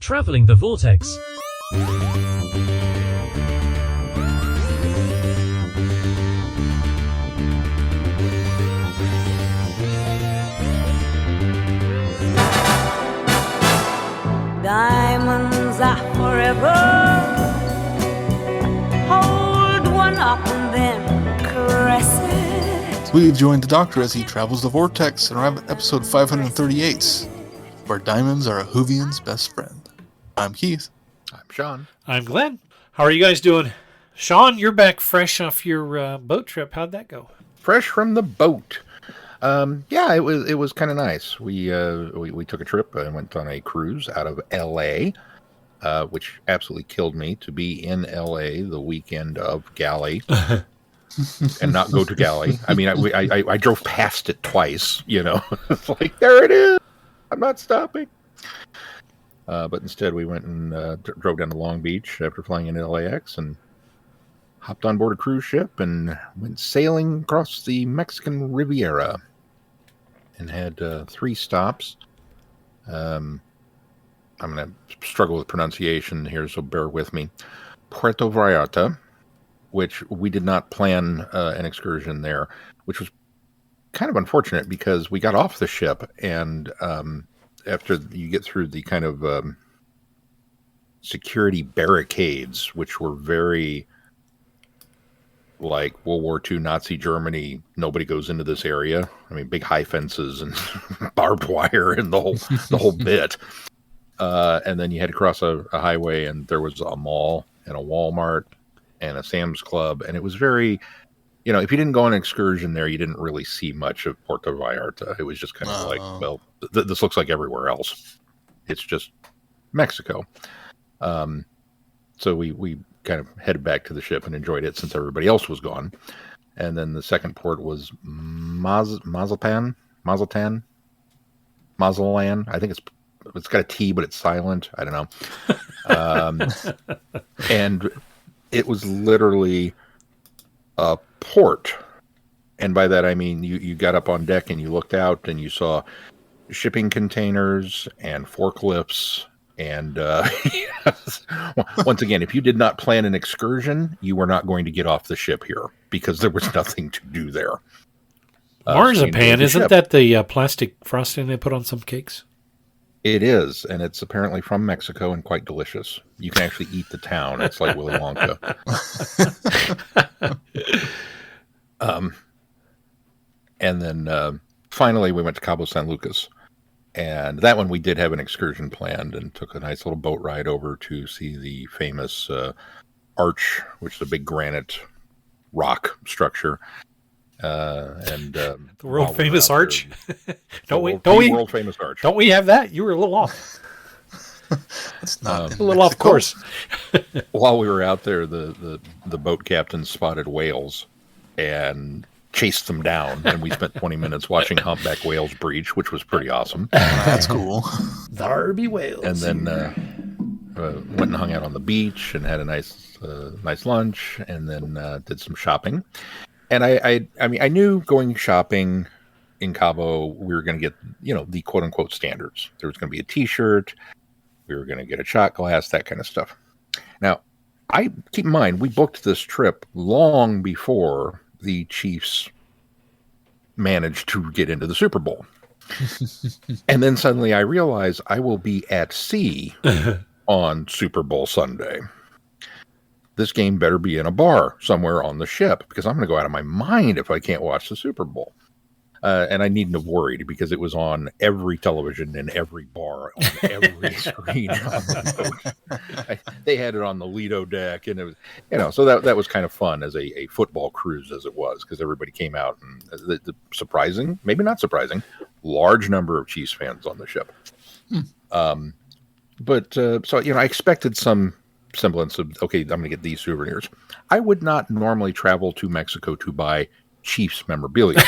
Traveling the Vortex. Diamonds are forever. Hold one up and then caress it. We join the Doctor as he travels the Vortex and arrive at episode 538, where diamonds are a Whovian's best friend. I'm Keith. I'm Sean. I'm Glenn. How are you guys doing? Sean, you're back fresh off your boat trip. How'd that go? Fresh from the boat. Yeah, it was kind of nice. We took a trip and went on a cruise out of L.A., which absolutely killed me to be in L.A. the weekend of Galley and not go to Galley. I mean, I drove past it twice. You know, it's like there it is. I'm not stopping. But instead, we went and drove down to Long Beach after flying into LAX and hopped on board a cruise ship and went sailing across the Mexican Riviera. And had 3 stops. I'm going to struggle with pronunciation here, so bear with me. Puerto Vallarta, which we did not plan an excursion there, which was kind of unfortunate because we got off the ship, and after you get through the kind of security barricades, which were very like World War II Nazi Germany, nobody goes into this area. I mean, big high fences and barbed wire and the whole bit. And then you had to cross a highway, and there was a mall and a Walmart and a Sam's Club. And it was very, you know, if you didn't go on an excursion there, you didn't really see much of Puerto Vallarta. It was just kind of like, well, this looks like everywhere else. It's just Mexico. So we kind of headed back to the ship and enjoyed it since everybody else was gone. And then the second port was Mazatlan. I think it's got a T, but it's silent. I don't know. And it was literally a port. And by that, I mean, you got up on deck and you looked out and you saw shipping containers and forklifts. And once again, if you did not plan an excursion, you were not going to get off the ship here because there was nothing to do there. Marzipan, isn't that the plastic frosting they put on some cakes? It is, and it's apparently from Mexico and quite delicious. You can actually eat the town. It's like Willy Wonka. And then finally we went to Cabo San Lucas. And that one we did have an excursion planned and took a nice little boat ride over to see the famous arch, which is a big granite rock structure. The world famous arch. World famous arch. Don't we have that? You were a little off. It's not a little off course. While we were out there, the boat captain spotted whales and chased them down, and we spent 20 minutes watching humpback whales breach, which was pretty awesome. That's cool. Darby whales. And then went and hung out on the beach and had a nice lunch, and then did some shopping. And I mean, I knew going shopping in Cabo, we were going to get, you know, the quote unquote standards. There was going to be a T-shirt, we were going to get a shot glass, that kind of stuff. Now, I keep in mind, we booked this trip long before the Chiefs managed to get into the Super Bowl. And then suddenly I realize I will be at sea on Super Bowl Sunday. This game better be in a bar somewhere on the ship because I'm going to go out of my mind if I can't watch the Super Bowl. And I needn't have worried because it was on every television in every bar on every screen. They had it on the Lido deck, and it was, you know, so that was kind of fun as a football cruise as it was because everybody came out and the surprising, maybe not surprising, large number of Chiefs fans on the ship. But so, you know, I expected some semblance of, okay, I'm going to get these souvenirs. I would not normally travel to Mexico to buy Chiefs memorabilia.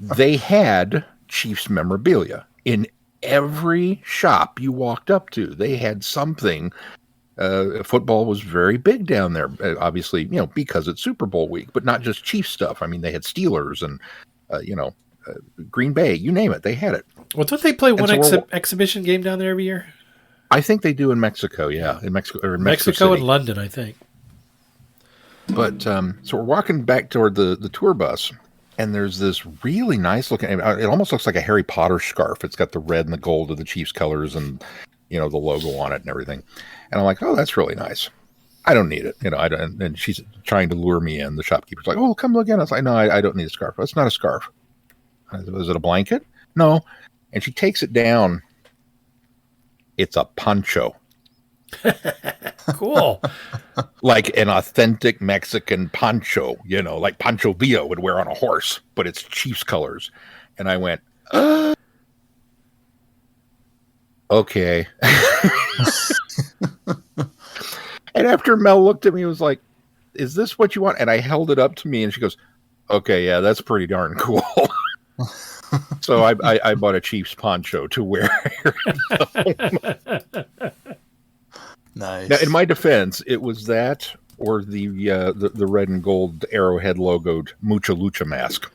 They had Chiefs memorabilia in every shop you walked up to. They had something. Football was very big down there, obviously, you know, because it's Super Bowl week, but not just Chiefs stuff. I mean, they had Steelers and, Green Bay, you name it, they had it. Well, don't they play one so exhibition game down there every year? I think they do in Mexico, yeah, in Mexico or in Mexico Mexico City. and London, I think. But so we're walking back toward the tour bus, and there's this really nice looking. It almost looks like a Harry Potter scarf. It's got the red and the gold of the Chiefs colors, and the logo on it and everything. And I'm like, oh, that's really nice. I don't need it, I don't. And she's trying to lure me in. The shopkeeper's like, oh, come look in. I was like, no, I don't need a scarf. It's not a scarf. Is it a blanket? No. And she takes it down. It's a poncho. Cool. Like an authentic Mexican poncho, like Pancho Villa would wear on a horse, but it's Chiefs colors. And I went, okay. And after Mel looked at me, he was like, is this what you want? And I held it up to me, and she goes, okay, yeah, that's pretty darn cool. So I bought a Chiefs poncho to wear. Nice. Now, in my defense, it was that or the red and gold arrowhead logoed Mucha Lucha mask.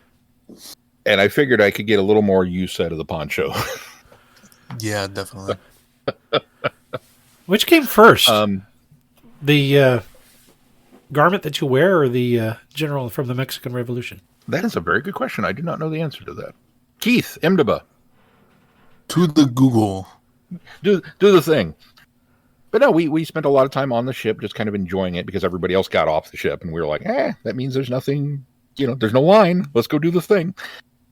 And I figured I could get a little more use out of the poncho. Yeah, definitely. Which came first? The garment that you wear or the general from the Mexican Revolution? That is a very good question. I do not know the answer to that. Keith, Imdaba. To the Google. Do the thing. But no, we spent a lot of time on the ship just kind of enjoying it because everybody else got off the ship. And we were like, that means there's nothing, there's no line. Let's go do the thing.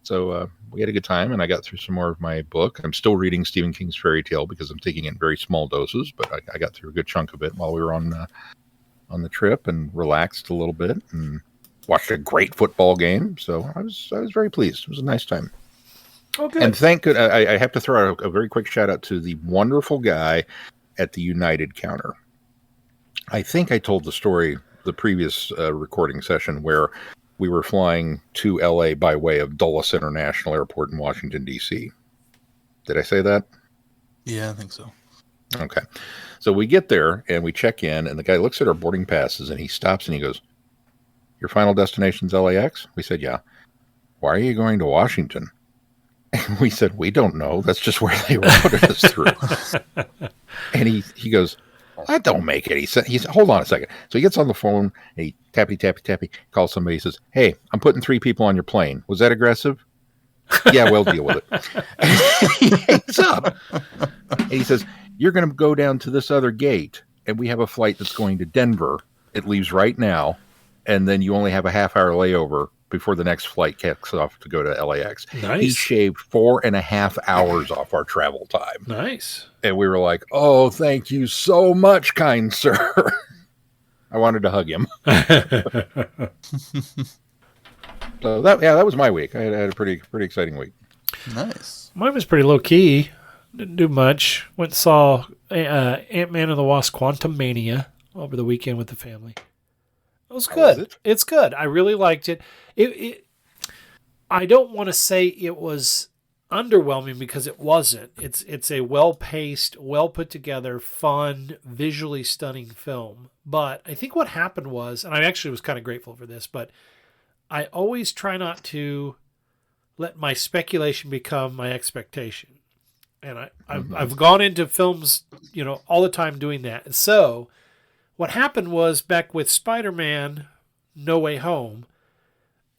So we had a good time, and I got through some more of my book. I'm still reading Stephen King's Fairy Tale because I'm taking it in very small doses, but I got through a good chunk of it while we were on the trip and relaxed a little bit and watched a great football game. So I was very pleased. It was a nice time. Oh, good. And thank good. I have to throw out a very quick shout out to the wonderful guy at the United counter. I think I told the story the previous recording session where we were flying to LA by way of Dulles International Airport in Washington, D.C. Did I say that? Yeah, I think so. Okay. So we get there and we check in, and the guy looks at our boarding passes and he stops and he goes, your final destination's LAX? We said, yeah. Why are you going to Washington? And we said, we don't know. That's just where they routed us through. And he goes, that don't make any sense. He said, hold on a second. So he gets on the phone and he tappy, calls somebody. He says, hey, I'm putting 3 people on your plane. Was that aggressive? Yeah, we'll deal with it. And he hangs up. And he says, you're going to go down to this other gate, and we have a flight that's going to Denver. It leaves right now, and then you only have a half-hour layover before the next flight kicks off to go to LAX. Nice. He shaved 4.5 hours off our travel time. Nice. And we were like, oh, thank you so much, kind sir. I wanted to hug him. So that was my week. I had a pretty exciting week. Nice. Mine was pretty low key. Didn't do much. Went and saw Ant-Man and the Wasp: Quantumania over the weekend with the family. It was good. Was it? It's good. I really liked it. I don't want to say it was underwhelming because it wasn't. It's a well-paced, well-put-together, fun, visually stunning film. But I think what happened was, and I actually was kind of grateful for this, but I always try not to let my speculation become my expectation. And I've gone into films, all the time doing that. And so what happened was back with Spider-Man No Way Home,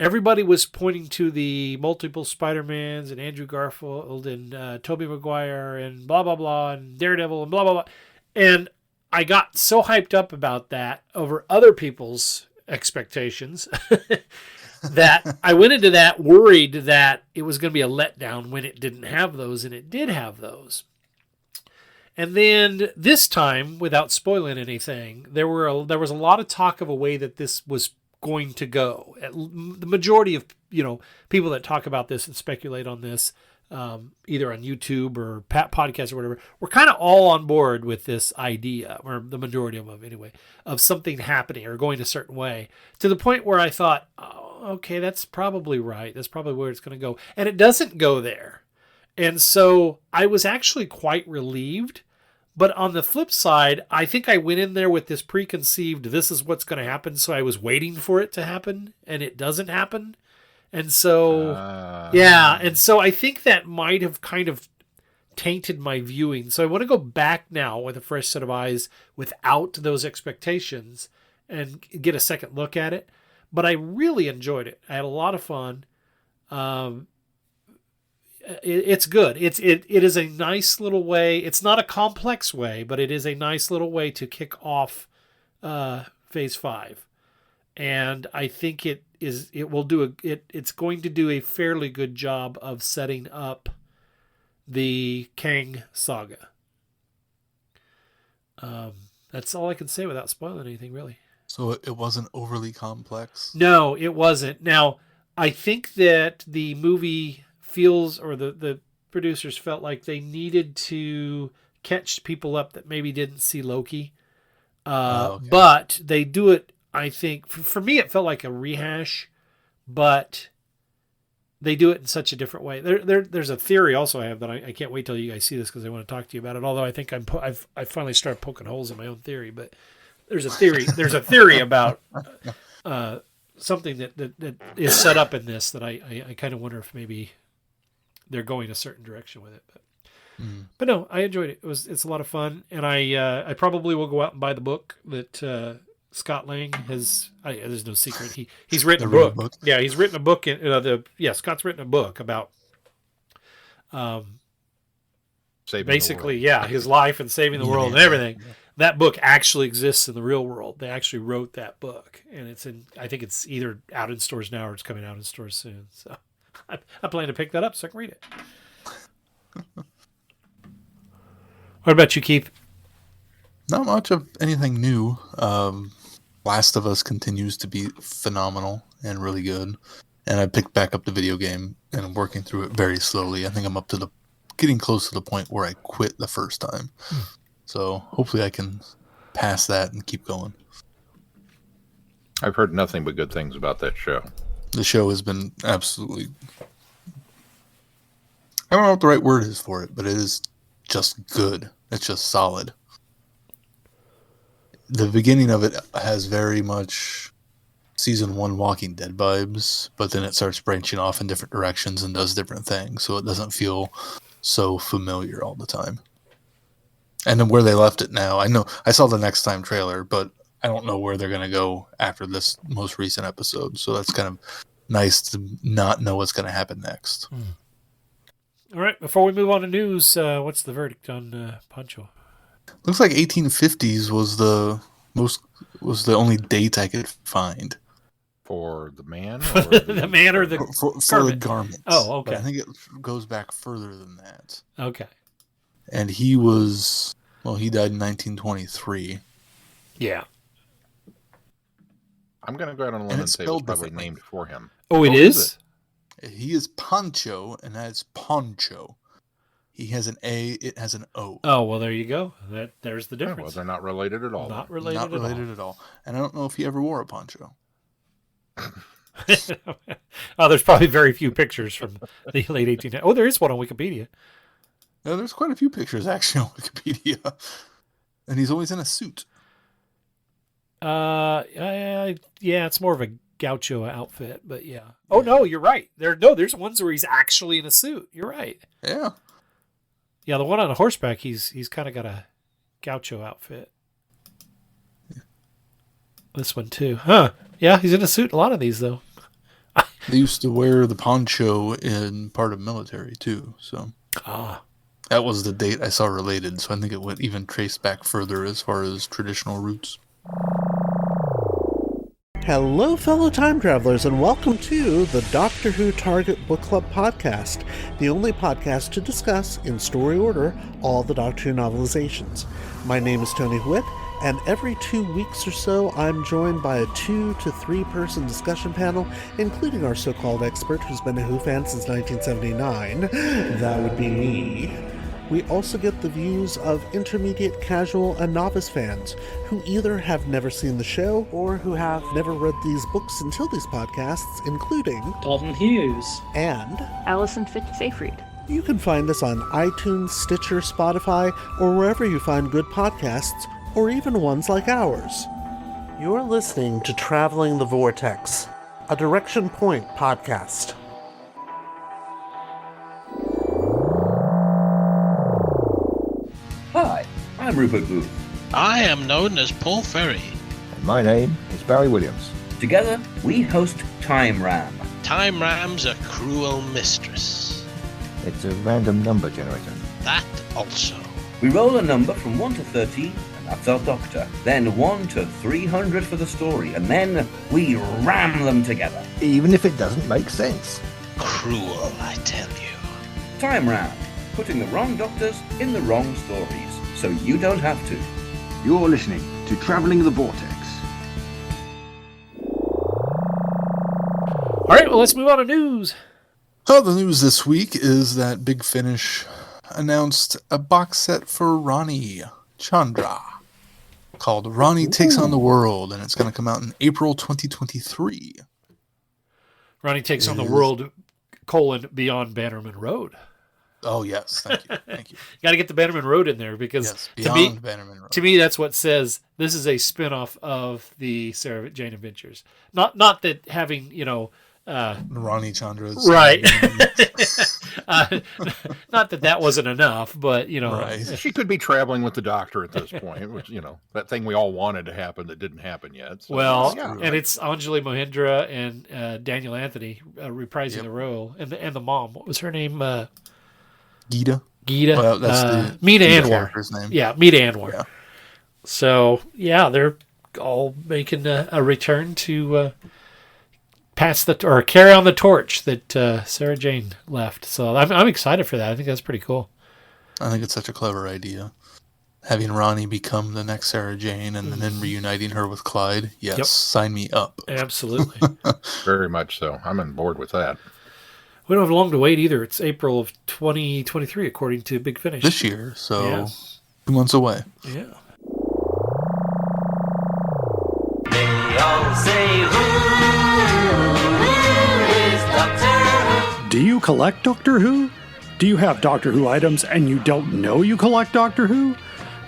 everybody was pointing to the multiple Spider-Mans and Andrew Garfield and Tobey Maguire and blah, blah, blah, and Daredevil and blah, blah, blah. And I got so hyped up about that over other people's expectations that I went into that worried that it was going to be a letdown when it didn't have those, and it did have those. And then this time, without spoiling anything, there was a lot of talk of a way that this was going to go. The majority of people that talk about this and speculate on this, either on YouTube or podcasts or whatever, we're kind of all on board with this idea, or the majority of them anyway, of something happening or going a certain way, to the point where I thought, oh, okay, that's probably right. That's probably where it's going to go. And it doesn't go there. And so I was actually quite relieved. But on the flip side, I think I went in there with this preconceived, this is what's going to happen. So I was waiting for it to happen, and it doesn't happen. And so, and so I think that might have kind of tainted my viewing. So I want to go back now with a fresh set of eyes without those expectations and get a second look at it. But I really enjoyed it. I had a lot of fun. It's good. It is a nice little way. It's not a complex way, but it is a nice little way to kick off Phase 5. And I think it's going to do a fairly good job of setting up the Kang saga. That's all I can say without spoiling anything, really. So it wasn't overly complex? No, it wasn't. Now, I think that the movie feels, or the producers felt like they needed to catch people up that maybe didn't see Loki. Okay. But they do it, I think, for me, it felt like a rehash, but they do it in such a different way. There's a theory also I have that I can't wait till you guys see this because I want to talk to you about it. Although I think I finally started poking holes in my own theory, but there's a theory about something that is set up in this that I kind of wonder if maybe they're going a certain direction with it. But no, I enjoyed it. It's a lot of fun, and I probably will go out and buy the book that Scott Lang has. There's no secret. He's written a book. Yeah, he's written a book. Scott's written a book about basically, his life and saving the world and everything. Yeah. That book actually exists in the real world. They actually wrote that book, and I think it's either out in stores now or it's coming out in stores soon. So I plan to pick that up so I can read it. What about you, Keith? Not much of anything new. Last of Us continues to be phenomenal and really good. And I picked back up the video game and I'm working through it very slowly. I think I'm getting close to the point where I quit the first time. So hopefully I can pass that and keep going. I've heard nothing but good things about that show. The show has been absolutely... I don't know what the right word is for it, but it is just good. It's just solid. The beginning of it has very much season 1 Walking Dead vibes, but then it starts branching off in different directions and does different things, so it doesn't feel so familiar all the time. And then where they left it now, I know I saw the Next Time trailer, but I don't know where they're going to go after this most recent episode, so that's kind of nice to not know what's going to happen next. All right, before we move on to news, what's the verdict on Poncho? Looks like 1850s was the only date I could find for the man, or the man, or the for the garments. Oh, okay. But I think it goes back further than that. Okay. And he died in 1923. Yeah. I'm going to go out on a limb and say it was probably named for him. Oh, it is? He is Pancho, and that's Poncho. He has an A, it has an O. Oh, well, there you go. There's the difference. Well, they're not related at all. Not related at all. And I don't know if he ever wore a poncho. Oh, there's probably very few pictures from the late 1800s. Oh, there is one on Wikipedia. Yeah, there's quite a few pictures, actually, on Wikipedia. And he's always in a suit. Yeah, it's more of a gaucho outfit, but yeah. Oh, no, you're right. There's ones where he's actually in a suit. You're right. Yeah. Yeah, the one on a horseback, he's kind of got a gaucho outfit. Yeah. This one too. Huh. Yeah, he's in a suit. A lot of these, though. They used to wear the poncho in part of military, too. So that was the date I saw related. So I think it went even traced back further as far as traditional roots. Hello, fellow time travelers, and welcome to the Doctor Who Target Book Club podcast, the only podcast to discuss, in story order, all the Doctor Who novelizations. My name is Tony Witt, and every 2 weeks or so, I'm joined by a 2 to 3 person discussion panel, including our so-called expert who's been a Who fan since 1979. That would be me. We also get the views of intermediate, casual, and novice fans who either have never seen the show or who have never read these books until these podcasts, including Dalton Hughes and Allison Seyfried. You can find us on iTunes, Stitcher, Spotify, or wherever you find good podcasts, or even ones like ours. You're listening to Traveling the Vortex, a Direction Point podcast. Hi, I'm Rupert Booth. I am known as Paul Ferry. And my name is Barry Williams. Together, we host Time Ram. Time Ram's a cruel mistress. It's a random number generator. That also. We roll a number from 1 to 13, and that's our doctor. Then 1 to 300 for the story, and then we ram them together. Even if it doesn't make sense. Cruel, I tell you. Time Ram, putting the wrong doctors in the wrong stories, so you don't have to. You're listening to Traveling the Vortex. All right, well, let's move on to news. So the news this week is that Big Finish announced a box set for Ronnie Chandra called Ronnie Takes on the World, and it's going to come out in April 2023. Ronnie Takes on the World, Beyond Bannerman Road. Oh, yes. Thank you. Thank you. Got to get the Bannerman Road in there because Beyond Bannerman Road. To me, that's what says this is a spinoff of the Sarah Jane Adventures. Not that having, Ronnie Chandra's. Right. Not that wasn't enough, but, Right. She could be traveling with the Doctor at this point, which, that thing we all wanted to happen that didn't happen yet. So, well, yeah. and it's Anjali Mohindra and Daniel Anthony reprising the role. And the mom, what was her name? Geeta. Well, that's Meeta Anwar. character's name. Yeah, Meeta Anwar. Yeah. So, yeah, they're all making a return to carry on the torch that Sarah Jane left. So I'm excited for that. I think that's pretty cool. I think it's such a clever idea. Having Ronnie become the next Sarah Jane and then reuniting her with Clyde. Yes, Yep. Sign me up. Absolutely. Very much so. I'm on board with that. We don't have long to wait either. It's April of 2023, according to Big Finish. This year, so Yeah. 2 months away. Yeah. Do you collect Doctor Who? Do you have Doctor Who items and you don't know you collect Doctor Who?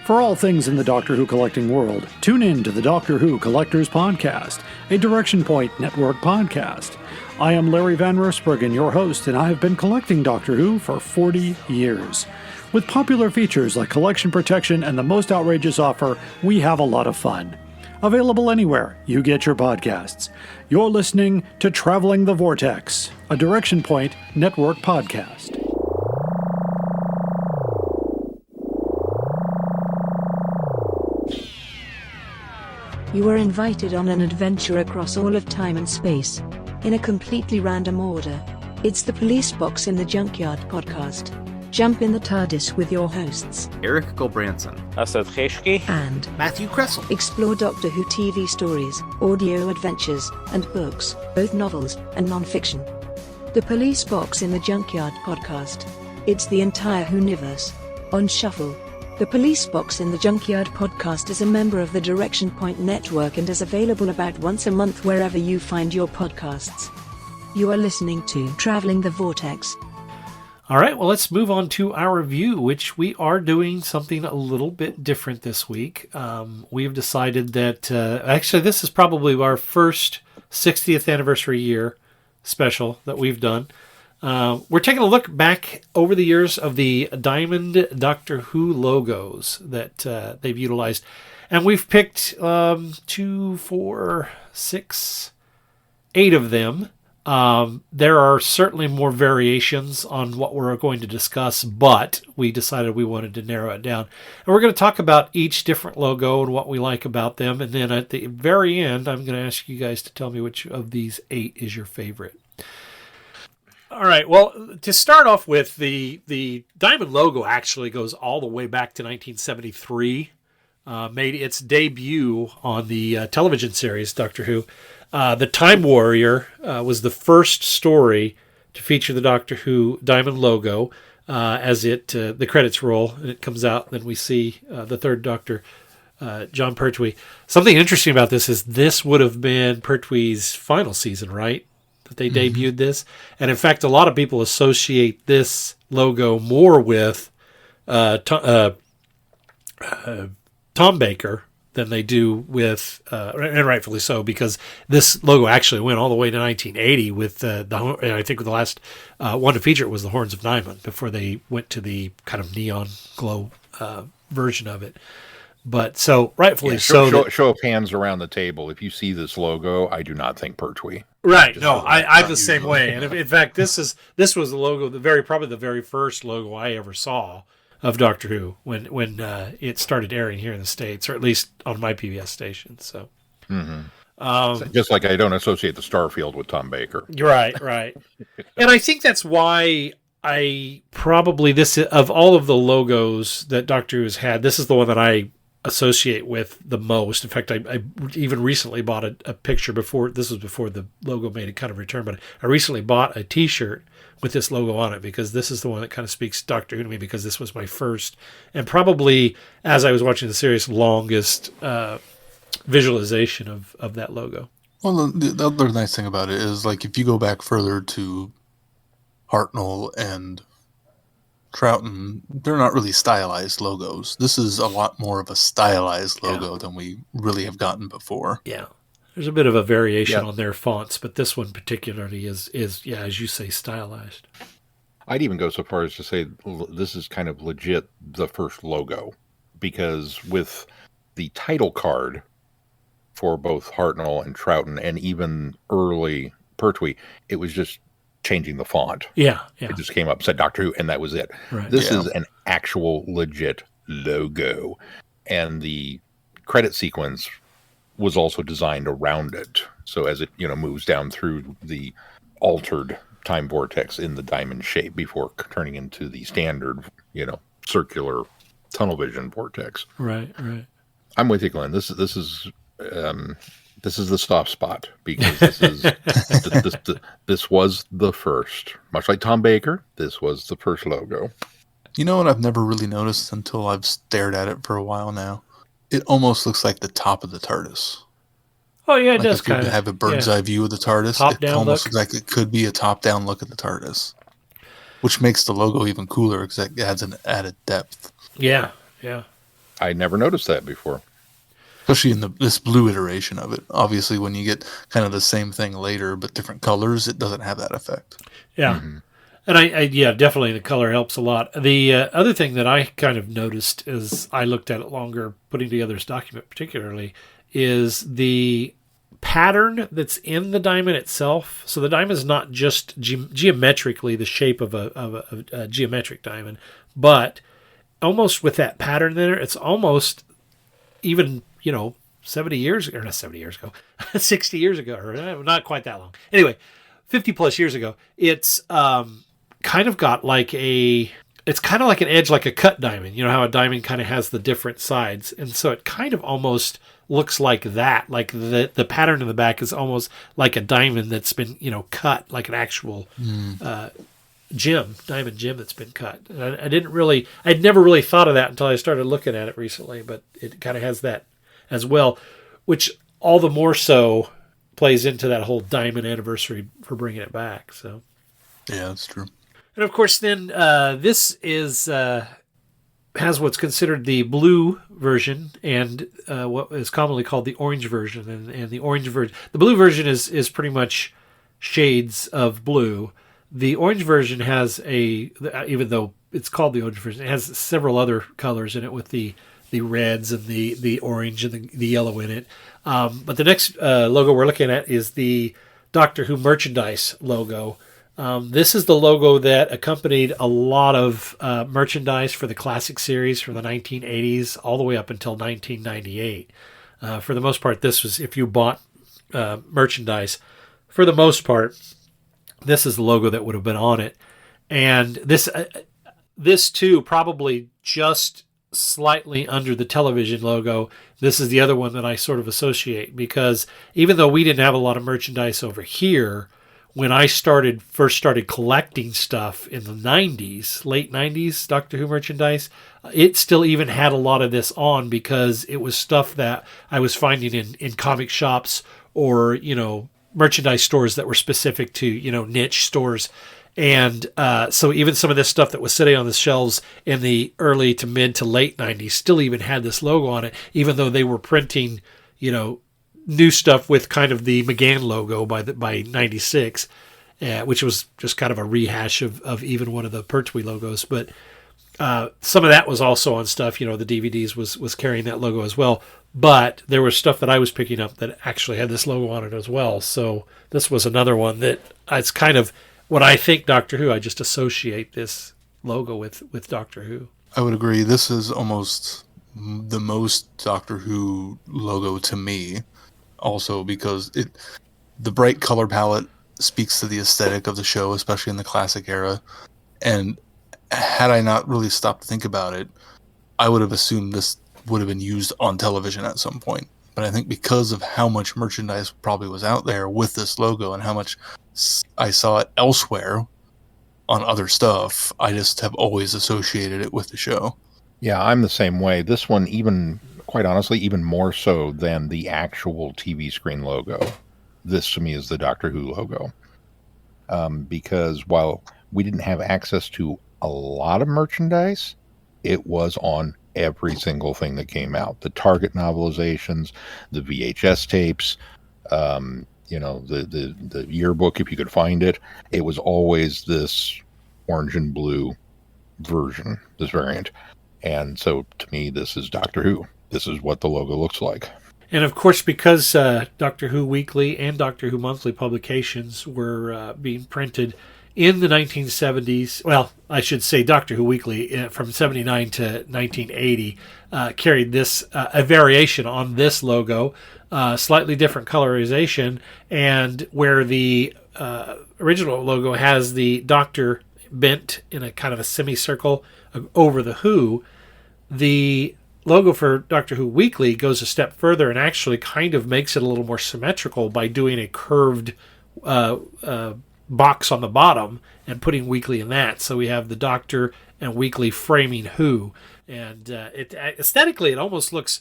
For all things in the Doctor Who collecting world, tune in to the Doctor Who Collectors Podcast, a Direction Point Network podcast. I am Larry Van Rosbergen, your host, and I have been collecting Doctor Who for 40 years. With popular features like collection protection and the most outrageous offer, we have a lot of fun. Available anywhere you get your podcasts. You're listening to Traveling the Vortex, a Direction Point Network podcast. You are invited on an adventure across all of time and space. In a completely random order. It's the Police Box in the Junkyard podcast. Jump in the TARDIS with your hosts, Eric Gulbranson, Asad Kheshki, and Matthew Kressel. Explore Doctor Who TV stories, audio adventures, and books, both novels and non-fiction. The Police Box in the Junkyard podcast. It's the entire Whoniverse. On shuffle. The Police Box in the Junkyard podcast is a member of the Direction Point Network and is available about once a month wherever you find your podcasts. You are listening to Traveling the Vortex. All right, well, let's move on to our review, which we are doing something a little bit different this week. We've decided that, actually, this is probably our first 60th anniversary year special that we've done. We're taking a look back over the years of the Diamond Doctor Who logos that they've utilized. And we've picked 2, 4, 6, 8 of them. There are certainly more variations on what we're going to discuss, but we decided we wanted to narrow it down. And we're going to talk about each different logo and what we like about them. And then at the very end, I'm going to ask you guys to tell me which of these 8 is your favorite. All right. Well, to start off with, the Diamond logo actually goes all the way back to 1973. Made its debut on the television series Doctor Who. The Time Warrior was the first story to feature the Doctor Who Diamond logo as the credits roll and it comes out. Then we see the third Doctor, John Pertwee. Something interesting about this would have been Pertwee's final season, right? That they debuted this. And in fact, a lot of people associate this logo more with Tom Baker than they do with, and rightfully so, because this logo actually went all the way to 1980 with I think the last one to feature it was the Horns of Nimon before they went to the kind of neon glow version of it. But so rightfully show of hands around the table. If you see this logo, I do not think Pertwee. Right. No, I'm the same way. And in fact, this was the logo, probably the very first logo I ever saw of Doctor Who when it started airing here in the States, or at least on my PBS station. So, just like I don't associate the Starfield with Tom Baker. Right. And I think that's why I probably of all of the logos that Doctor Who has had, this is the one that I associate with the most. In fact, I even recently bought a picture before the logo made a kind of return, but I recently bought a T-shirt with this logo on it because this is the one that kind of speaks Doctor Who to me, because this was my first and probably, as I was watching the series, longest visualization of that logo. Well, the other nice thing about it is, like, if you go back further to Hartnell and Troughton, they're not really stylized logos. This is a lot more of a stylized logo than we really have gotten before. Yeah. There's a bit of a variation on their fonts, but this one particularly is as you say, stylized. I'd even go so far as to say this is kind of legit the first logo, because with the title card for both Hartnell and Troughton and even early Pertwee, it was just changing the font. Yeah. It just came up, said Doctor Who, and that was it. Right. This is an actual legit logo. And the credit sequence was also designed around it. So as it, moves down through the altered time vortex in the diamond shape before turning into the standard, circular tunnel vision vortex. Right. I'm with you, Glenn. This is the soft spot, because this is this was the first. Much like Tom Baker, this was the first logo. You know what I've never really noticed until I've stared at it for a while now? It almost looks like the top of the TARDIS. Oh yeah, it like does if you kind of have a bird's eye view of the TARDIS. It almost looks like it could be a top-down look at the TARDIS, which makes the logo even cooler because it adds an added depth. Yeah. I never noticed that before. Especially in this blue iteration of it. Obviously, when you get kind of the same thing later but different colors, it doesn't have that effect. Yeah. Mm-hmm. And I definitely the color helps a lot. The other thing that I kind of noticed as I looked at it longer, putting together this document particularly, is the pattern that's in the diamond itself. So the diamond is not just geometrically the shape of a geometric diamond, but almost with that pattern there, it's almost even 60 years ago, or not quite that long. Anyway, 50 plus years ago, it's kind of got it's kind of like an edge, like a cut diamond. You know how a diamond kind of has the different sides. And so it kind of almost looks like that. Like the pattern in the back is almost like a diamond that's been, cut, like an actual diamond gem that's been cut. And I'd never really thought of that until I started looking at it recently, but it kind of has that as well, which all the more so plays into that whole diamond anniversary for bringing it back. So, yeah, that's true. And of course, then this has what's considered the blue version and what is commonly called the orange version. And the orange version, the blue version is pretty much shades of blue. The orange version has even though it's called the orange version, it has several other colors in it with the reds and the orange and the yellow in it. But the next logo we're looking at is the Doctor Who merchandise logo. This is the logo that accompanied a lot of merchandise for the classic series from the 1980s all the way up until 1998. For the most part, this was, if you bought merchandise, for the most part, this is the logo that would have been on it. And this too, probably just slightly under the television logo. This is the other one that I sort of associate, because even though we didn't have a lot of merchandise over here, when I first started collecting stuff in the 90s, late 90s, Doctor Who merchandise, it still even had a lot of this on, because it was stuff that I was finding in comic shops or, merchandise stores that were specific to, niche stores. And so even some of this stuff that was sitting on the shelves in the early to mid to late 90s still even had this logo on it, even though they were printing, new stuff with kind of the McGann logo by 96, which was just kind of a rehash of even one of the Pertwee logos. But some of that was also on stuff, the DVDs was carrying that logo as well. But there was stuff that I was picking up that actually had this logo on it as well. So this was another one that it's kind of, when I think Doctor Who, I just associate this logo with Doctor Who. I would agree. This is almost the most Doctor Who logo to me, also because the bright color palette speaks to the aesthetic of the show, especially in the classic era. And had I not really stopped to think about it, I would have assumed this would have been used on television at some point. But I think because of how much merchandise probably was out there with this logo and how much I saw it elsewhere on other stuff, I just have always associated it with the show. Yeah, I'm the same way. This one, even quite honestly, even more so than the actual TV screen logo. This to me is the Doctor Who logo. Because while we didn't have access to a lot of merchandise, it was on every single thing that came out. The Target novelizations, the VHS tapes, the yearbook, if you could find it. It was always this orange and blue version, this variant. And so to me, this is Doctor Who. This is what the logo looks like. And of course, because Doctor Who Weekly and Doctor Who Monthly publications were being printed in the 1970s, well, I should say Doctor Who Weekly from 79 to 1980 carried this, a variation on this logo, slightly different colorization, and where the original logo has the Doctor bent in a kind of a semicircle over the Who, the logo for Doctor Who Weekly goes a step further and actually kind of makes it a little more symmetrical by doing a curved box on the bottom and putting Weekly in that. So we have the Doctor and Weekly framing Who. And aesthetically, it almost looks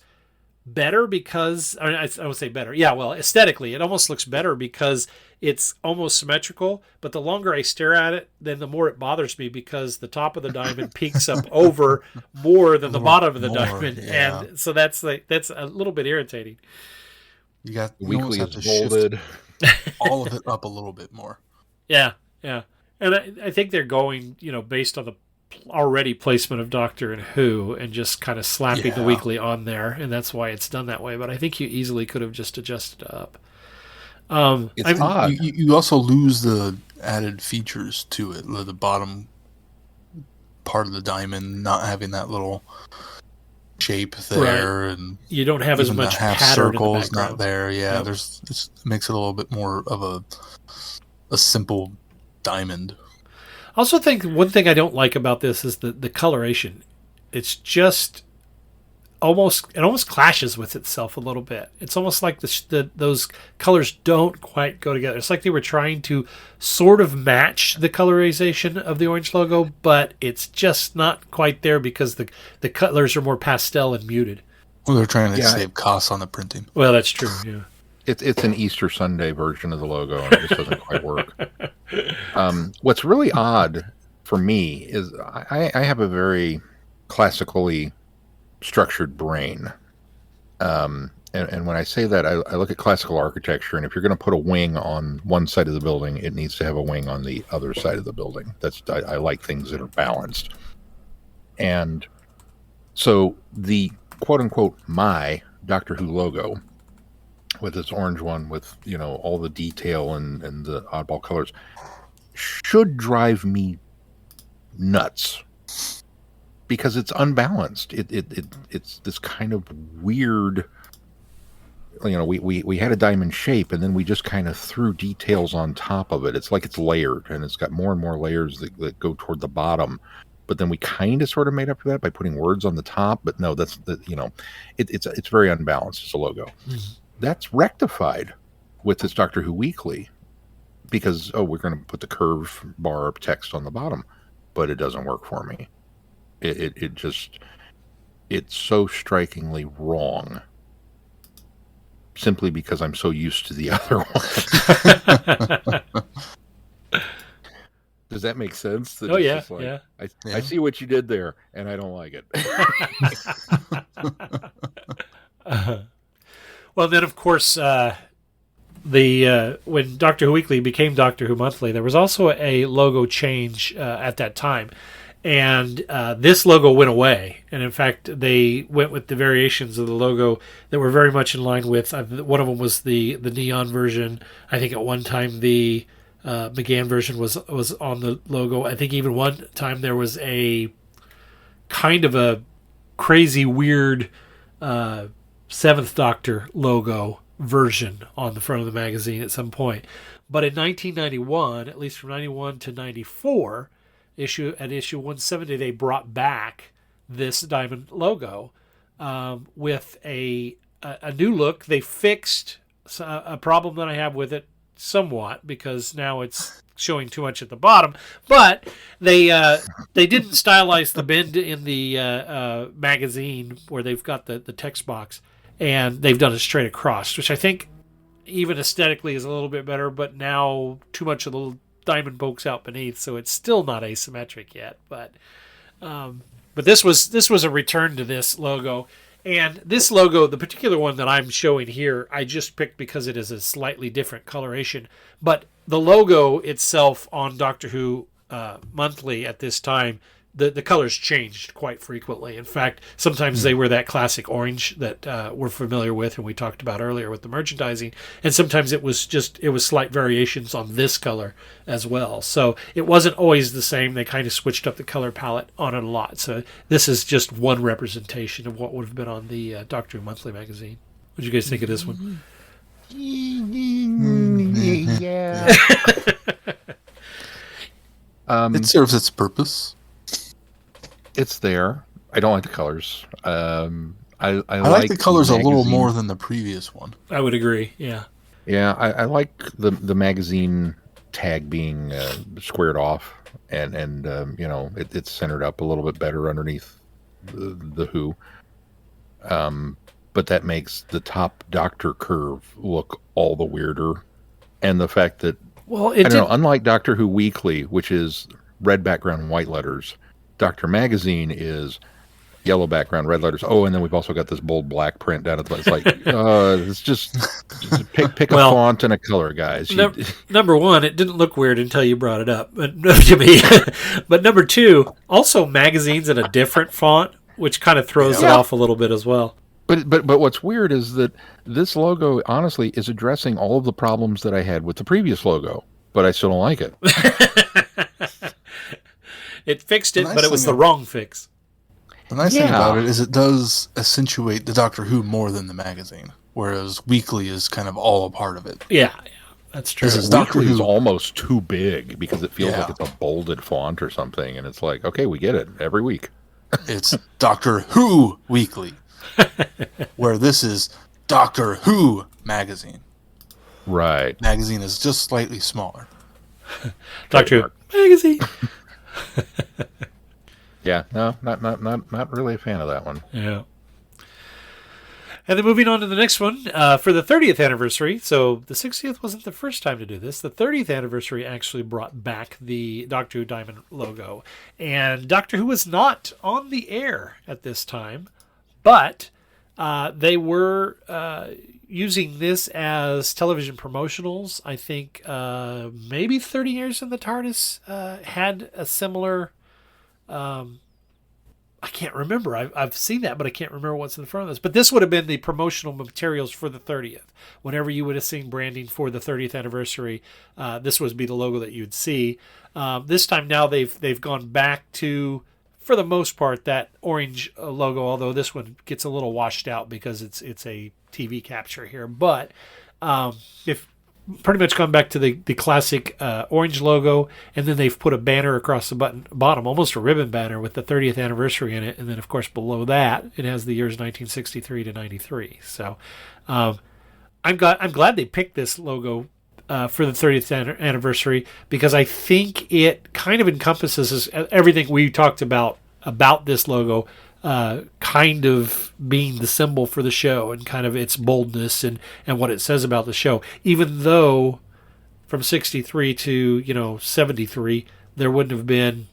better because, I would say better. Yeah, well, aesthetically, it almost looks better because it's almost symmetrical. But the longer I stare at it, then the more it bothers me because the top of the diamond peaks up over more than the bottom of the diamond. Yeah. And so that's a little bit irritating. You Weekly is bolded. All of it up a little bit more. Yeah. And I think they're going, based on the already placement of Doctor and Who and just kind of slapping the Weekly on there, and that's why it's done that way. But I think you easily could have just adjusted it up. It's odd. You also lose the added features to it, the bottom part of the diamond not having that little shape there, right. And you don't have as much half circles not there. Yeah, yep. It makes it a little bit more of a simple diamond. I also think one thing I don't like about this is the coloration. It's just almost clashes with itself a little bit. It's almost like those colors don't quite go together. It's like they were trying to sort of match the colorization of the orange logo, but it's just not quite there because the colors are more pastel and muted. Well, they're trying to save costs on the printing. Well, that's true, yeah. It's an Easter Sunday version of the logo, and it just doesn't quite work. What's really odd for me is I have a very classically structured brain. And when I say that, I look at classical architecture, and if you're going to put a wing on one side of the building, it needs to have a wing on the other side of the building. I like things that are balanced. And so the quote-unquote my Doctor Who logo, with this orange one with, all the detail and the oddball colors, should drive me nuts because it's unbalanced. It's this kind of weird, we had a diamond shape and then we just kind of threw details on top of it. It's like it's layered and it's got more and more layers that go toward the bottom. But then we kind of sort of made up for that by putting words on the top. But no, it's very unbalanced as a logo. Mm-hmm. That's rectified with this Doctor Who Weekly because, we're going to put the curve bar of text on the bottom, but it doesn't work for me. It's so strikingly wrong simply because I'm so used to the other one. Does that make sense? That Oh, it's yeah, just like, yeah. I see what you did there, and I don't like it. Well, then, of course, when Doctor Who Weekly became Doctor Who Monthly, there was also a logo change at that time. And this logo went away. And in fact, they went with the variations of the logo that were very much in line with, one of them was the neon version. I think at one time the McGann version was on the logo. I think even one time there was a kind of a crazy, weird Seventh Doctor logo version on the front of the magazine at some point. But in 1991, at least from 91 to 94, issue 170, they brought back this diamond logo with a new look. They fixed a problem that I have with it somewhat, because now it's showing too much at the bottom. But they didn't stylize the bend in the magazine where they've got the text box, and they've done it straight across, which I think even aesthetically is a little bit better, but now too much of the diamond pokes out beneath, so it's still not asymmetric yet. But this was a return to this logo. And this logo, the particular one that I'm showing here, I just picked because it is a slightly different coloration. But the logo itself on Doctor Who Monthly at this time, the colors changed quite frequently. In fact, sometimes they were that classic orange that we're familiar with and we talked about earlier with the merchandising. And sometimes it was slight variations on this color as well. So it wasn't always the same. They kind of switched up the color palette on it a lot. So this is just one representation of what would have been on the Doctor Who Monthly magazine. What did you guys think of this one? Yeah. It serves its purpose. It's there. I don't like the colors. I like the colors a little more than the previous one. I would agree. Yeah. Yeah, I like the magazine tag being squared off, and it's centered up a little bit better underneath the Who. But that makes the top Doctor curve look all the weirder, and the fact that unlike Doctor Who Weekly, which is red background and white letters, Doctor Magazine is yellow background, red letters. Oh, and then we've also got this bold black print down at the. It's like it's just pick a font and a color, guys. Number one, it didn't look weird until you brought it up, to me. But number two, also magazines in a different font, which kind of throws it off a little bit as well. But what's weird is that this logo honestly is addressing all of the problems that I had with the previous logo, but I still don't like it. It fixed it, but it was the wrong fix. The nice thing about it is it does accentuate the Doctor Who more than the magazine, whereas Weekly is kind of all a part of it. Yeah, that's true. Weekly is almost too big because it feels like it's a bolded font or something, and it's like, okay, we get it every week. It's Doctor Who Weekly, where this is Doctor Who Magazine. Right. Magazine is just slightly smaller. Doctor Who Magazine. Yeah, no, not really a fan of that one. Yeah. And then moving on to the next one, for the 30th anniversary, so the 60th wasn't the first time to do this. The 30th anniversary actually brought back the Doctor Who Diamond logo. And Doctor Who was not on the air at this time, but they were using this as television promotionals. I think maybe 30 Years in the TARDIS had a similar... I can't remember. I've seen that, but I can't remember what's in front of this. But this would have been the promotional materials for the 30th. Whenever you would have seen branding for the 30th anniversary, this would be the logo that you'd see. This time now they've gone back to, for the most part, that orange logo, although this one gets a little washed out because it's a TV capture here. But if pretty much gone back to the classic orange logo, and then they've put a banner across the bottom, almost a ribbon banner with the 30th anniversary in it, and then of course below that it has the years 1963 to 93. So I'm glad they picked this logo for the 30th anniversary, because I think it kind of encompasses everything we talked about this logo, kind of being the symbol for the show and kind of its boldness and what it says about the show. Even though from 63 to 73, there wouldn't have been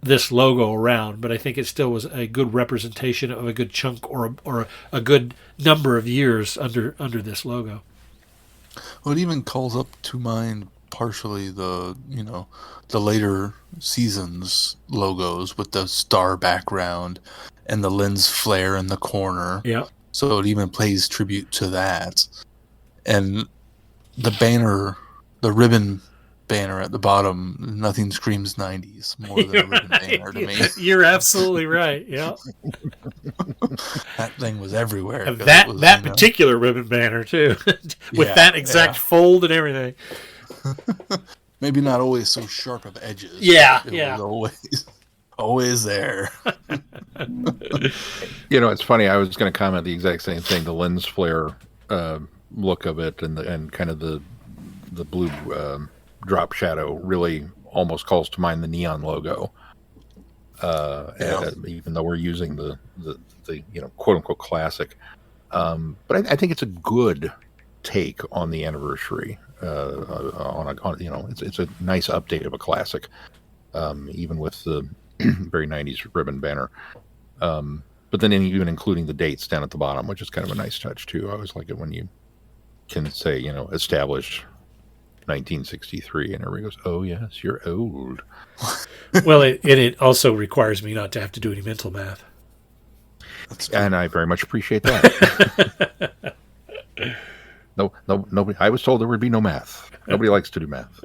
this logo around, but I think it still was a good representation of a good chunk or a good number of years under this logo. Well, it even calls up to mind partially the later seasons logos with the star background and the lens flare in the corner. Yeah. So it even pays tribute to that. And the banner, the ribbon banner at the bottom, nothing screams 90s more than a ribbon banner to me. You're absolutely right. Yeah. That thing was everywhere. And that particular ribbon banner too, with that exact fold and everything. Maybe not always so sharp of edges. Yeah, it was always there. It's funny. I was going to comment the exact same thing. The lens flare look of it, and kind of the blue drop shadow really almost calls to mind the neon logo. Even though we're using the quote unquote classic, but I think it's a good take on the anniversary. It's a nice update of a classic, even with the very 90s ribbon banner. But then even including the dates down at the bottom, which is kind of a nice touch too. I always like it when you can say, established 1963, and everybody goes, "Oh yes, you're old." Well, it also requires me not to have to do any mental math, and I very much appreciate that. No, nobody. I was told there would be no math. Nobody likes to do math.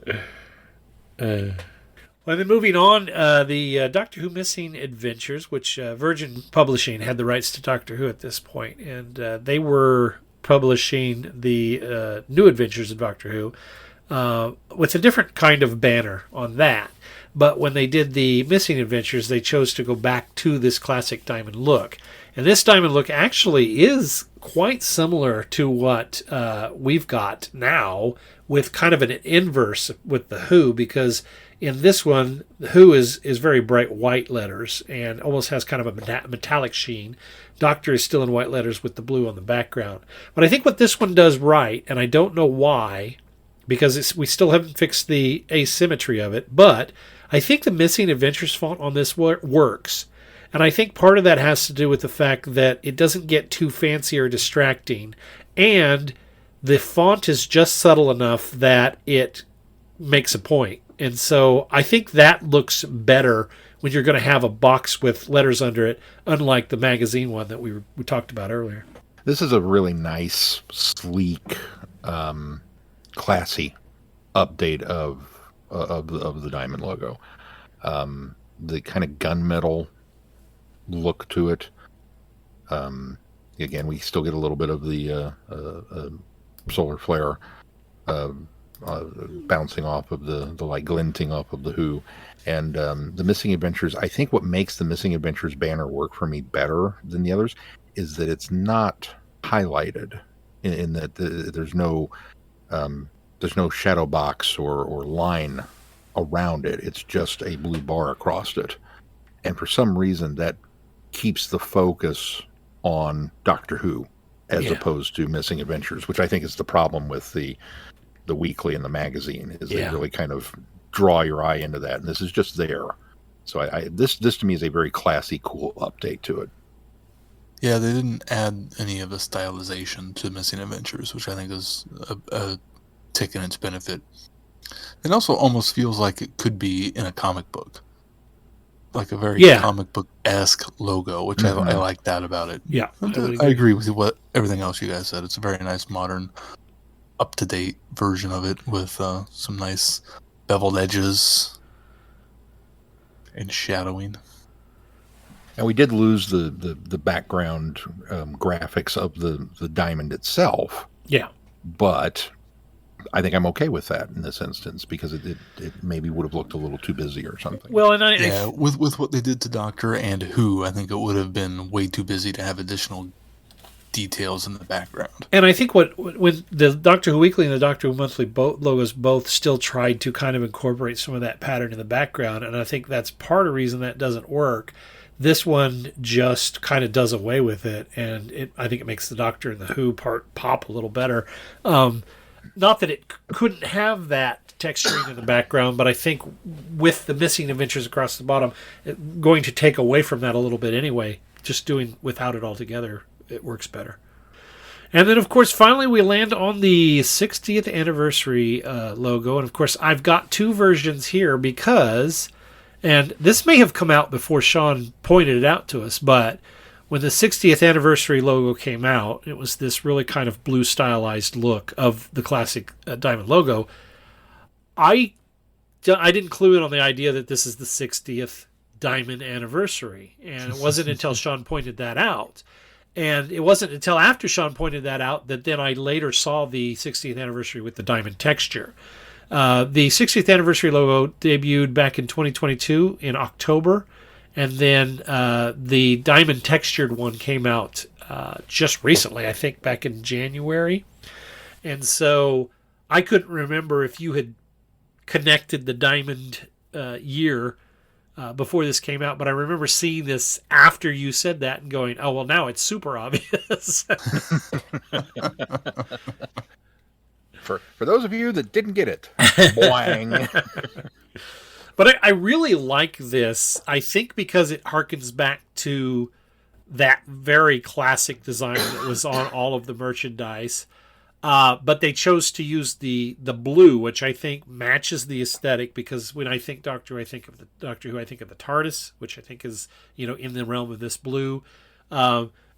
Well, then moving on, the Doctor Who Missing Adventures, which Virgin Publishing had the rights to Doctor Who at this point, and they were publishing the New Adventures of Doctor Who with a different kind of banner on that. But when they did the Missing Adventures, they chose to go back to this classic diamond look. And this diamond look actually is quite similar to what we've got now, with kind of an inverse with the Who, because in this one, the Who is very bright white letters and almost has kind of a metallic sheen. Doctor is still in white letters with the blue on the background. But I think what this one does right, and I don't know why, because we still haven't fixed the asymmetry of it, but I think the Missing Adventures font on this works. And I think part of that has to do with the fact that it doesn't get too fancy or distracting, and the font is just subtle enough that it makes a point. And so I think that looks better when you're going to have a box with letters under it, unlike the magazine one that we talked about earlier. This is a really nice, sleek, classy update of the diamond logo. The kind of gunmetal look to it. Again, we still get a little bit of the solar flare bouncing off of the light, glinting off of the Who. And the Missing Adventures, I think what makes the Missing Adventures banner work for me better than the others is that it's not highlighted, in that there's no shadow box or line around it. It's just a blue bar across it. And for some reason, that keeps the focus on Doctor Who as opposed to Missing Adventures, which I think is the problem with the weekly and the magazine, is they really kind of draw your eye into that, and this is just there. So this to me is a very classy, cool update to it. Yeah, they didn't add any of the stylization to Missing Adventures, which I think is a tick in its benefit. It also almost feels like it could be in a comic book, like a very comic book-esque logo, which I like that about it. Yeah, I agree with everything else you guys said. It's a very nice, modern, up-to-date version of it with some nice beveled edges and shadowing. And we did lose the background graphics of the diamond itself. Yeah. But I think I'm okay with that in this instance, because it maybe would have looked a little too busy or something. Well, and with what they did to Doctor and Who, I think it would have been way too busy to have additional details in the background. And I think when the Doctor Who Weekly and the Doctor Who Monthly logos both still tried to kind of incorporate some of that pattern in the background, and I think that's part of the reason that doesn't work. This one just kind of does away with it, and I think it makes the Doctor and the Who part pop a little better. not that it couldn't have that texturing in the background, but I think with the missing adventures across the bottom, going to take away from that a little bit anyway. Just doing without it altogether, it works better. And then, of course, finally we land on the 60th anniversary logo. And, of course, I've got two versions here because, and this may have come out before Sean pointed it out to us, but when the 60th anniversary logo came out, it was this really kind of blue stylized look of the classic diamond logo. I didn't clue in on the idea that this is the 60th diamond anniversary. And it wasn't until Sean pointed that out. And it wasn't until after Sean pointed that out that then I later saw the 60th anniversary with the diamond texture. The 60th anniversary logo debuted back in 2022 in October. And then the diamond textured one came out just recently, I think back in January. And so I couldn't remember if you had connected the diamond year before this came out, but I remember seeing this after you said that and going, oh, well, now it's super obvious. For those of you that didn't get it, boing. But I really like this, I think because it harkens back to that very classic design that was on all of the merchandise. But they chose to use the blue, which I think matches the aesthetic, because when I think Doctor Who, I think of the TARDIS, which I think is, in the realm of this blue.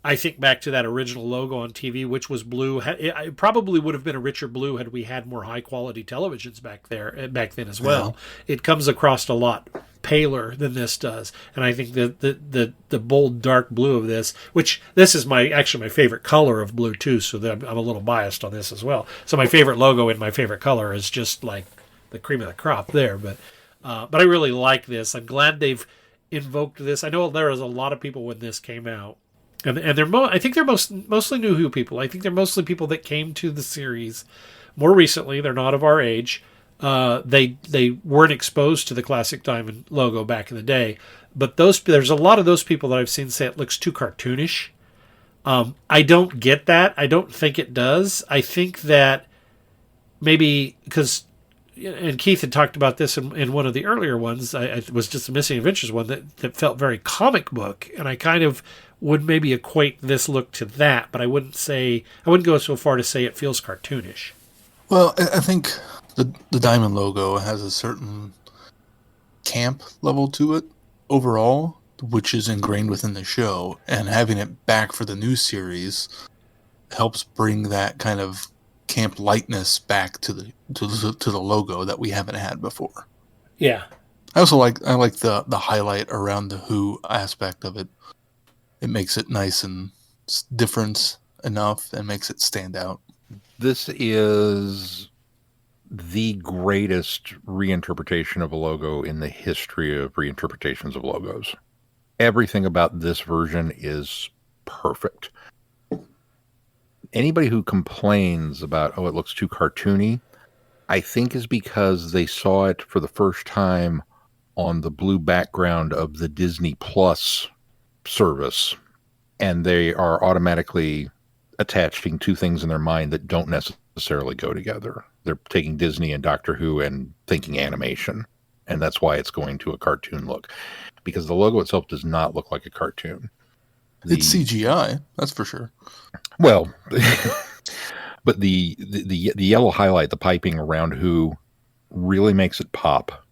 I think back to that original logo on TV, which was blue. It probably would have been a richer blue had we had more high quality televisions back then as well. Yeah. It comes across a lot paler than this does, and I think the bold dark blue of this, which this is actually my favorite color of blue too, so that I'm a little biased on this as well. So my favorite logo in my favorite color is just like the cream of the crop there, but I really like this. I'm glad they've invoked this. I know there was a lot of people when this came out. And I think they're mostly New Who people. I think they're mostly people that came to the series more recently. They're not of our age. They weren't exposed to the classic diamond logo back in the day. But there's a lot of those people that I've seen say it looks too cartoonish. I don't get that. I don't think it does. I think that maybe because, and Keith had talked about this in one of the earlier ones. It was just a Missing Adventures one that felt very comic book, and I kind of would maybe equate this look to that, but I wouldn't go so far to say it feels cartoonish. Well, I think the diamond logo has a certain camp level to it overall, which is ingrained within the show, and having it back for the new series helps bring that kind of camp lightness back to the logo that we haven't had before. Yeah. I like the highlight around the Who aspect of it. It makes it nice and different enough and makes it stand out. This is the greatest reinterpretation of a logo in the history of reinterpretations of logos. Everything about this version is perfect. Anybody who complains about, it looks too cartoony, I think is because they saw it for the first time on the blue background of the Disney Plus service, and they are automatically attaching two things in their mind that don't necessarily go together. They're taking Disney and Doctor Who and thinking animation, and that's why it's going to a cartoon look, because the logo itself does not look like a cartoon. It's CGI, that's for sure. Well, but the yellow highlight, the piping around Who, really makes it pop.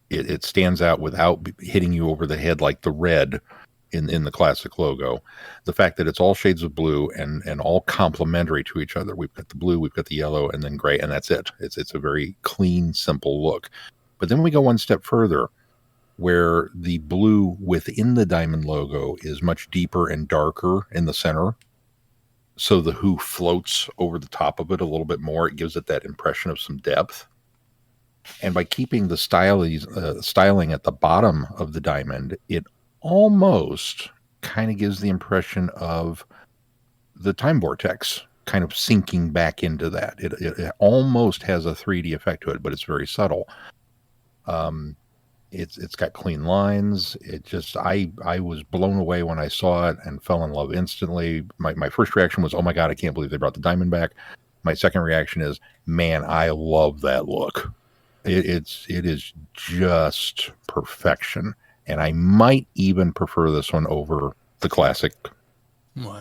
It stands out without hitting you over the head like the red in the classic logo. The fact that it's all shades of blue and all complementary to each other. We've got the blue, we've got the yellow, and then gray, and that's it. It's a very clean, simple look. But then we go one step further, where the blue within the diamond logo is much deeper and darker in the center. So the Who floats over the top of it a little bit more. It gives it that impression of some depth. And by keeping the styling at the bottom of the diamond, it almost kind of gives the impression of the time vortex kind of sinking back into that. It almost has a 3D effect to it, but it's very subtle. It's got clean lines. It just, I was blown away when I saw it and fell in love instantly. My first reaction was, oh my God, I can't believe they brought the diamond back. my second reaction is, man, I love that look. It is just perfection. And I might even prefer this one over the classic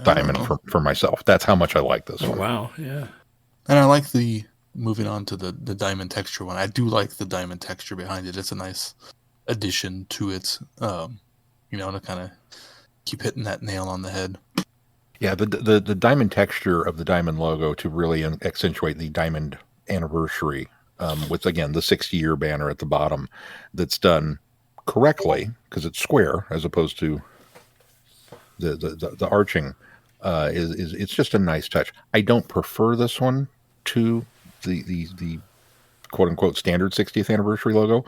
diamond for myself. That's how much I like this one. Wow, yeah. And I like moving on to the diamond texture one. I do like the diamond texture behind it. It's a nice addition to it, to kind of keep hitting that nail on the head. Yeah, the diamond texture of the diamond logo to really accentuate the diamond anniversary with, again, the 60-year banner at the bottom that's done correctly because it's square as opposed to the arching is it's just a nice touch. I don't prefer this one to the quote unquote standard 60th anniversary logo,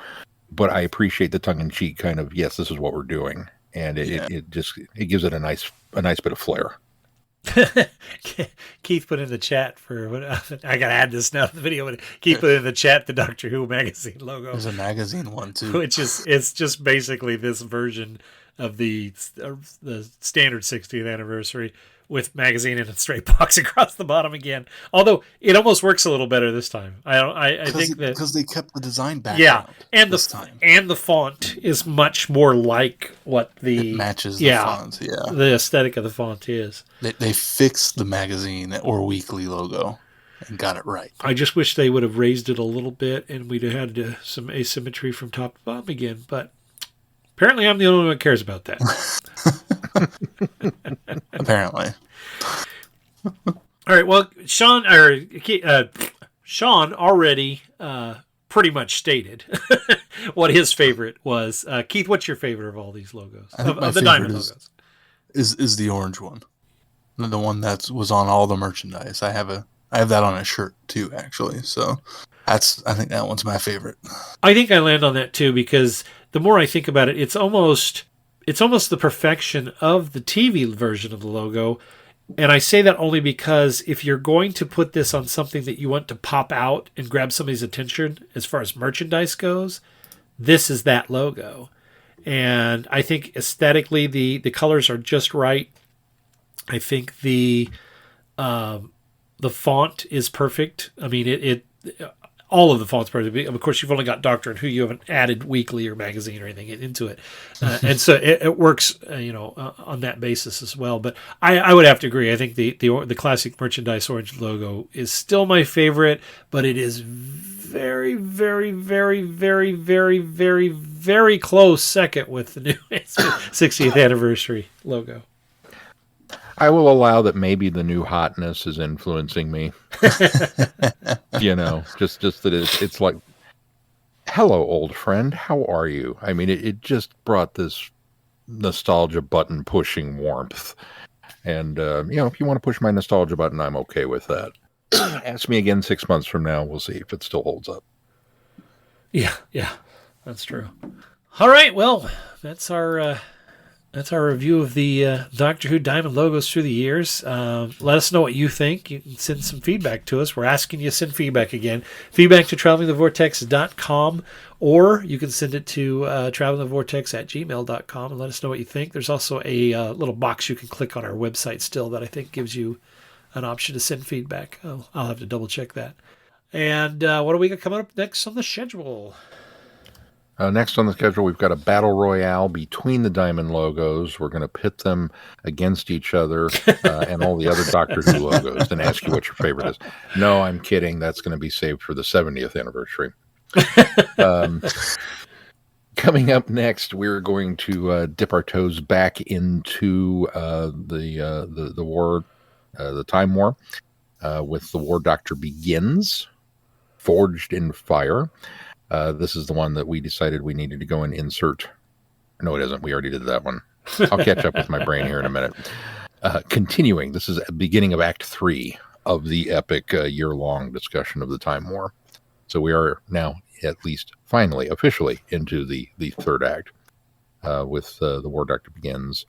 but I appreciate the tongue in cheek kind of, yes, this is what we're doing, and it gives it a nice bit of flair. Keith put in the chat I gotta add this now to the video, but Keith put in the chat the Doctor Who magazine logo. There's a magazine one too, which it's just basically this version of the standard 60th anniversary with magazine and a straight box across the bottom again. Although it almost works a little better this time. I think that because they kept the design back. Yeah, and the font is much more like what it matches the font. Yeah, the aesthetic of the font is. They fixed the magazine or weekly logo and got it right. I just wish they would have raised it a little bit and we'd have had some asymmetry from top to bottom again. But apparently, I'm the only one who cares about that. Apparently. All right. Well, Sean already pretty much stated what his favorite was. Keith, what's your favorite of all these logos? Of the diamond logos? Is the orange one. The one that was on all the merchandise. I have that on a shirt too, actually. So I think that one's my favorite. I think I land on that too because the more I think about it, it's almost the perfection of the TV version of the logo. And I say that only because if you're going to put this on something that you want to pop out and grab somebody's attention as far as merchandise goes, this is that logo. And I think aesthetically the colors are just right. I think the font is perfect. I mean, all of the fonts perfect. Of course, you've only got Doctor and Who. You haven't added weekly or magazine or anything into it, and so it works. On that basis as well. But I would have to agree. I think the classic merchandise orange logo is still my favorite, but it is very, very, very, very, very, very, very close second with the new 60th anniversary logo. I will allow that maybe the new hotness is influencing me. Just that it's like, hello, old friend, how are you? I mean, it just brought this nostalgia button pushing warmth. And, if you want to push my nostalgia button, I'm okay with that. Ask me again 6 months from now. We'll see if it still holds up. Yeah, that's true. All right, well, that's our review of the Doctor Who Diamond logos through the years. Let us know what you think. You can send some feedback to us. We're asking you to send feedback again. Feedback to travelingthevortex.com, or you can send it to travelingthevortex@gmail.com and let us know what you think. There's also a little box you can click on our website still that I think gives you an option to send feedback. I'll have to double check that. And what do we got coming up next on the schedule? Next on the schedule, we've got a battle royale between the diamond logos. We're going to pit them against each other and all the other Doctor Who logos and ask you what your favorite is. No, I'm kidding. That's going to be saved for the 70th anniversary. Coming up next, we're going to dip our toes back into the war, the Time War, with The War Doctor Begins, Forged in Fire. This is the one that we decided we needed to go and insert. No, it isn't. We already did that one. I'll catch up with my brain here in a minute. Continuing, this is the beginning of Act 3 of the epic year-long discussion of the Time War. So we are now, at least finally, officially into the third act with The War Doctor Begins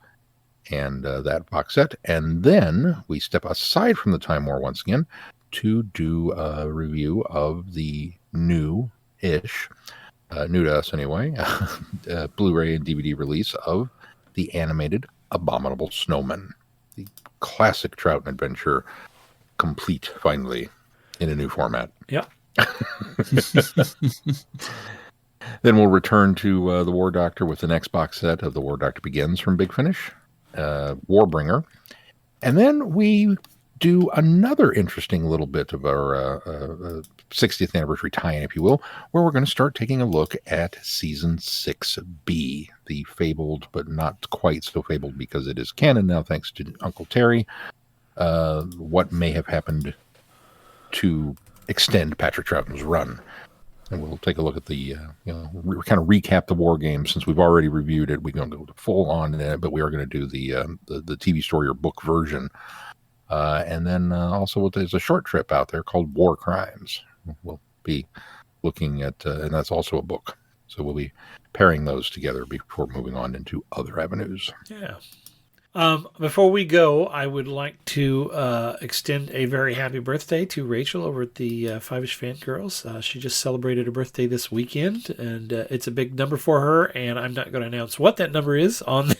and that box set. And then we step aside from the Time War once again to do a review of the new to us anyway, Blu-ray and DVD release of the animated Abominable Snowman, the classic Troughton adventure, complete finally in a new format. Yep. Then we'll return to the War Doctor with the next box set of The War Doctor Begins from Big Finish, Warbringer. And then we do another interesting little bit of our 60th anniversary tie-in, if you will, where we're going to start taking a look at Season 6B, the fabled, but not quite so fabled because it is canon now, thanks to Uncle Terry, what may have happened to extend Patrick Troughton's run. And we'll take a look at the, kind of recap the war game. Since we've already reviewed it, we're going to go full on in it, but we are going to do the TV story or book version. And then also there's a short trip out there called War Crimes. We'll be looking at, and that's also a book. So we'll be pairing those together before moving on into other avenues. Yeah. Before we go, I would like to extend a very happy birthday to Rachel over at the Five-ish Fangirls. She just celebrated her birthday this weekend, and it's a big number for her, and I'm not going to announce what that number is on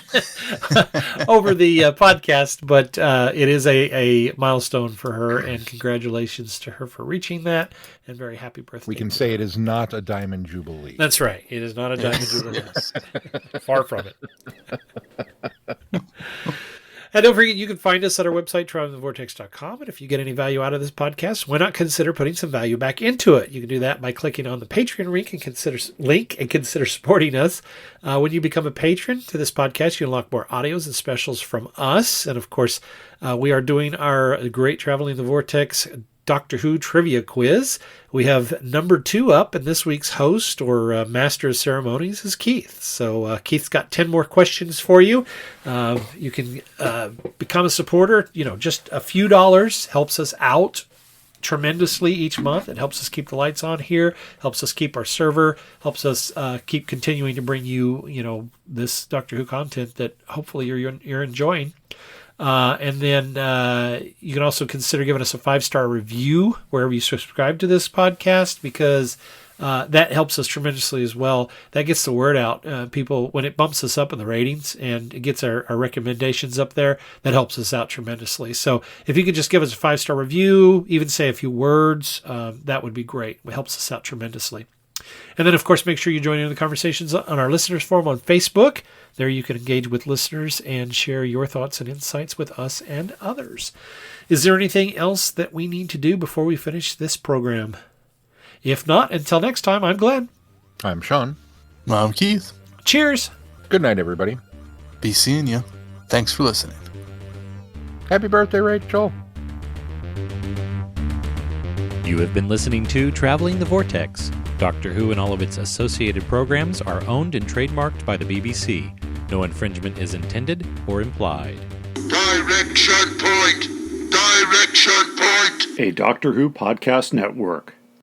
over the podcast, but it is a milestone for her, and congratulations to her for reaching that, and very happy birthday. We can say it is not a Diamond Jubilee. That's right. It is not a Diamond Jubilee. Far from it. And don't forget, you can find us at our website, travelingthevortex.com. And if you get any value out of this podcast, why not consider putting some value back into it? You can do that by clicking on the Patreon link and consider supporting us. When you become a patron to this podcast, you unlock more audios and specials from us. And of course, we are doing our great Traveling the Vortex Doctor Who trivia quiz. We have number 2 up, and this week's host or master of ceremonies is Keith. So Keith's got 10 more questions for you. You can become a supporter. Just a few dollars helps us out tremendously each month. It helps us keep the lights on here, helps us keep our server, helps us keep continuing to bring you, this Doctor Who content that hopefully you're enjoying. And then you can also consider giving us a 5-star review wherever you subscribe to this podcast, because that helps us tremendously as well. That gets the word out. People, when it bumps us up in the ratings and it gets our recommendations up there, that helps us out tremendously. So if you could just give us a 5-star review, even say a few words, that would be great. It helps us out tremendously. And then, of course, make sure you join in the conversations on our listeners forum on Facebook. There you can engage with listeners and share your thoughts and insights with us and others. Is there anything else that we need to do before we finish this program? If not, until next time, I'm Glenn. I'm Sean. I'm Keith. Cheers. Good night, everybody. Be seeing you. Thanks for listening. Happy birthday, Rachel. You have been listening to Traveling the Vortex. Doctor Who and all of its associated programs are owned and trademarked by the BBC. No infringement is intended or implied. Direction point! Direction point! A Doctor Who podcast network.